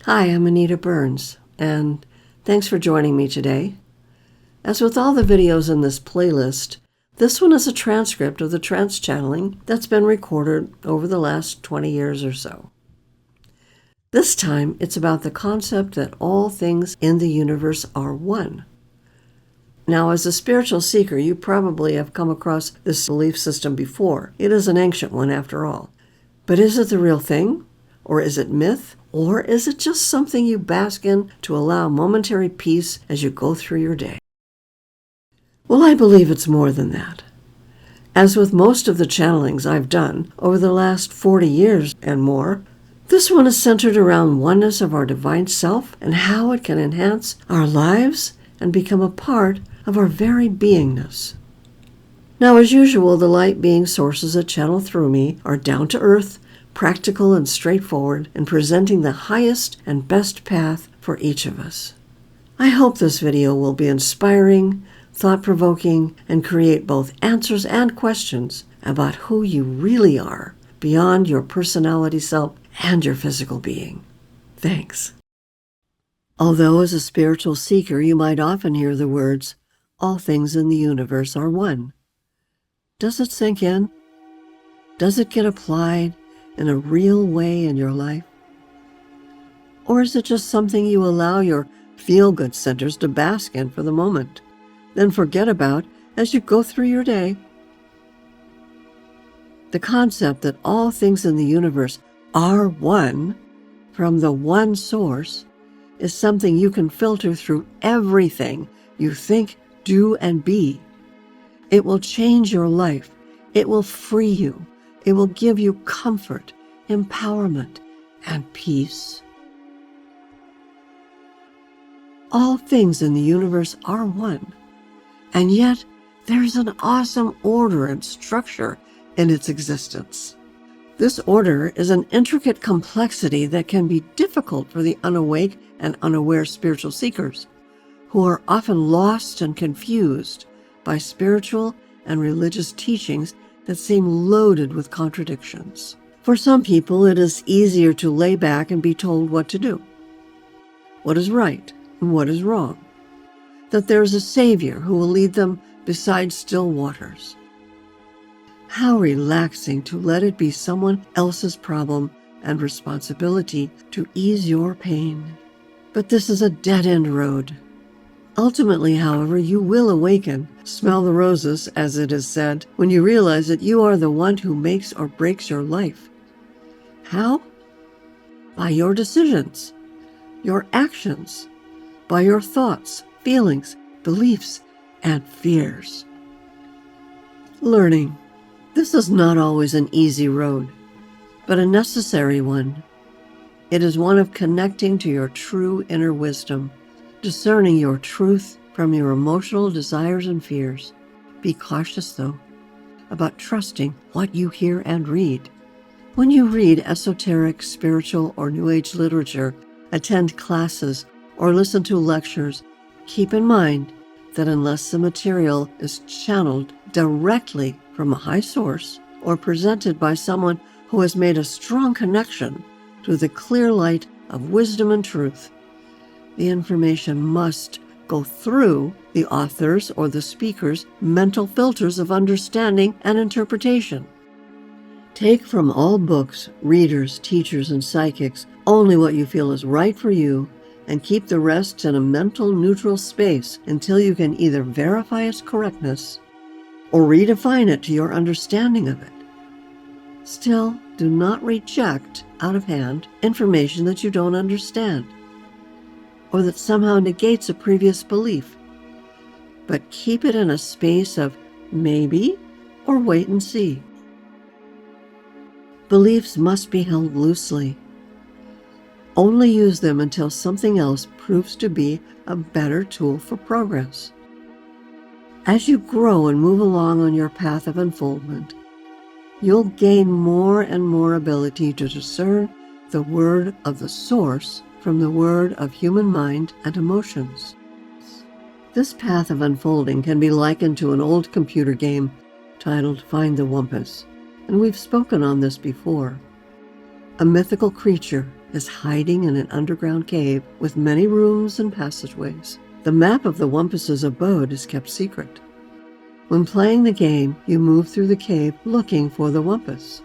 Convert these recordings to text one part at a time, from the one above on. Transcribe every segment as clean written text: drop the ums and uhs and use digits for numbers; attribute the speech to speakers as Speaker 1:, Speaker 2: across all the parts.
Speaker 1: Hi, I'm Anita Burns, and thanks for joining me today. As with all the videos in this playlist, this one is a transcript of the trance channeling that's been recorded over the last 20 years or so. This time, it's about the concept that all things in the universe are one. Now, as a spiritual seeker, you probably have come across this belief system before. It is an ancient one, after all. But is it the real thing? Or is it myth? Or is it just something you bask in to allow momentary peace as you go through your day? Well, I believe it's more than that. As with most of the channelings I've done over the last 40 years and more, this one is centered around oneness of our divine self and how it can enhance our lives and become a part of our very beingness. Now, as usual, the light being sources that channel through me are down to earth, practical and straightforward, in presenting the highest and best path for each of us. I hope this video will be inspiring, thought-provoking, and create both answers and questions about who you really are beyond your personality self and your physical being. Thanks. Although as a spiritual seeker you might often hear the words, "All things in the universe are one." Does it sink in? Does it get applied in a real way in your life? Or is it just something you allow your feel-good centers to bask in for the moment, then forget about as you go through your day? The concept that all things in the universe are one from the one source is something you can filter through everything you think, do, and be. It will change your life. It will free you. It will give you comfort, empowerment, and peace. All things in the universe are one, and yet there's an awesome order and structure in its existence. This order is an intricate complexity that can be difficult for the unawake and unaware spiritual seekers, who are often lost and confused by spiritual and religious teachings that seem loaded with contradictions. For some people, it is easier to lay back and be told what to do, what is right and what is wrong, that there is a Savior who will lead them beside still waters. How relaxing to let it be someone else's problem and responsibility to ease your pain. But this is a dead-end road. Ultimately, however, you will awaken, smell the roses, as it is said, when you realize that you are the one who makes or breaks your life. How? By your decisions, your actions, by your thoughts, feelings, beliefs, and fears. Learning. This is not always an easy road, but a necessary one. It is one of connecting to your true inner wisdom, discerning your truth from your emotional desires and fears. Be cautious, though, about trusting what you hear and read. When you read esoteric, spiritual, or New Age literature, attend classes, or listen to lectures, keep in mind that unless the material is channeled directly from a high source or presented by someone who has made a strong connection to the clear light of wisdom and truth, the information must go through the author's or the speaker's mental filters of understanding and interpretation. Take from all books, readers, teachers, and psychics only what you feel is right for you, and keep the rest in a mental neutral space until you can either verify its correctness or redefine it to your understanding of it. Still, do not reject out of hand information that you don't understand, or that somehow negates a previous belief, but keep it in a space of maybe or wait and see. Beliefs must be held loosely. Only use them until something else proves to be a better tool for progress. As you grow and move along on your path of unfoldment, you'll gain more and more ability to discern the word of the source from the word of human mind and emotions. This path of unfolding can be likened to an old computer game titled Find the Wumpus, and we've spoken on this before. A mythical creature is hiding in an underground cave with many rooms and passageways. The map of the Wumpus's abode is kept secret. When playing the game, you move through the cave looking for the Wumpus.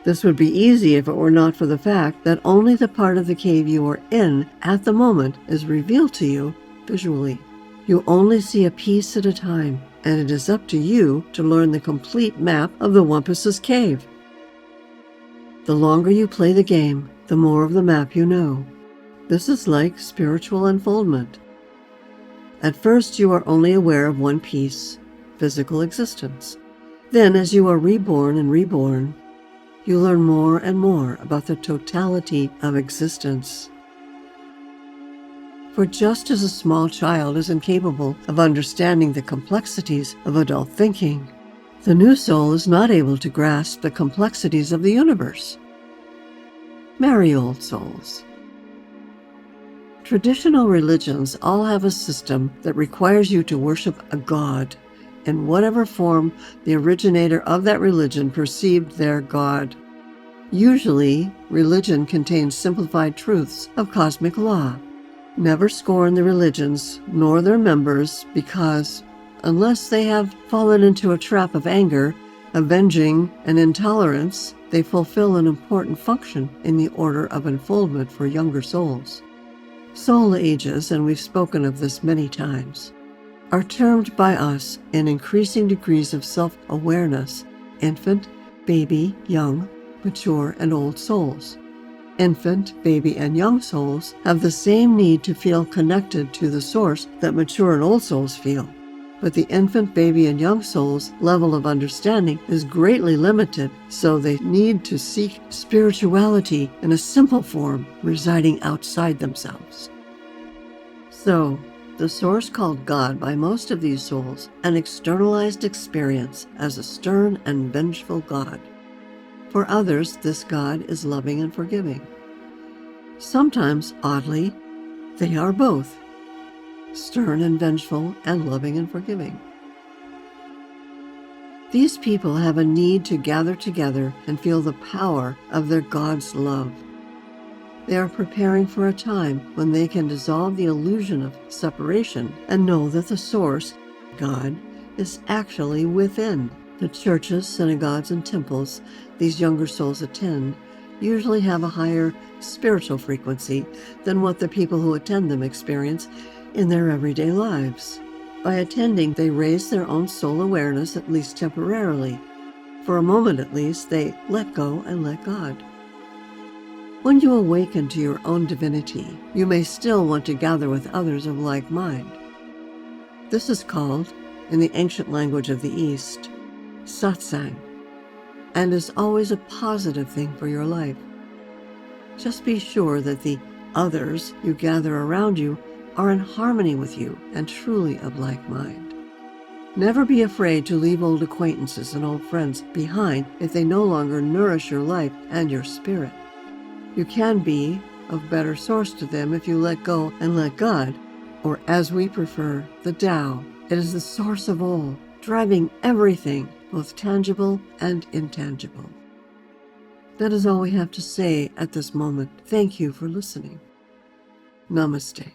Speaker 1: This would be easy if it were not for the fact that only the part of the cave you are in at the moment is revealed to you visually. You only see a piece at a time, and it is up to you to learn the complete map of the Wumpus's cave. The longer you play the game, the more of the map you know. This is like spiritual unfoldment. At first, you are only aware of one piece, physical existence. Then, as you are reborn and reborn, you learn more and more about the totality of existence. For just as a small child is incapable of understanding the complexities of adult thinking, the new soul is not able to grasp the complexities of the universe. Merry old souls. Traditional religions all have a system that requires you to worship a god in whatever form the originator of that religion perceived their god. Usually, religion contains simplified truths of cosmic law. Never scorn the religions nor their members because, unless they have fallen into a trap of anger, avenging, and intolerance, they fulfill an important function in the order of unfoldment for younger souls. Soul ages, and we've spoken of this many times, are termed by us in increasing degrees of self-awareness: infant, baby, young, mature, and old souls. Infant, baby, and young souls have the same need to feel connected to the source that mature and old souls feel. But the infant, baby, and young soul's level of understanding is greatly limited, so they need to seek spirituality in a simple form residing outside themselves. So, the source called God by most of these souls an externalized experience as a stern and vengeful God. For others, this God is loving and forgiving. Sometimes, oddly, they are both, stern and vengeful and loving and forgiving. These people have a need to gather together and feel the power of their God's love. They are preparing for a time when they can dissolve the illusion of separation and know that the source, God, is actually within. The churches, synagogues, and temples these younger souls attend usually have a higher spiritual frequency than what the people who attend them experience in their everyday lives. By attending, they raise their own soul awareness, at least temporarily. For a moment at least, they let go and let God. When you awaken to your own divinity, you may still want to gather with others of like mind. This is called, in the ancient language of the East, satsang, and is always a positive thing for your life. Just be sure that the others you gather around you are in harmony with you and truly of like mind. Never be afraid to leave old acquaintances and old friends behind if they no longer nourish your life and your spirit. You can be of better source to them if you let go and let God, or as we prefer, the Tao. It is the source of all, driving everything, both tangible and intangible. That is all we have to say at this moment. Thank you for listening. Namaste.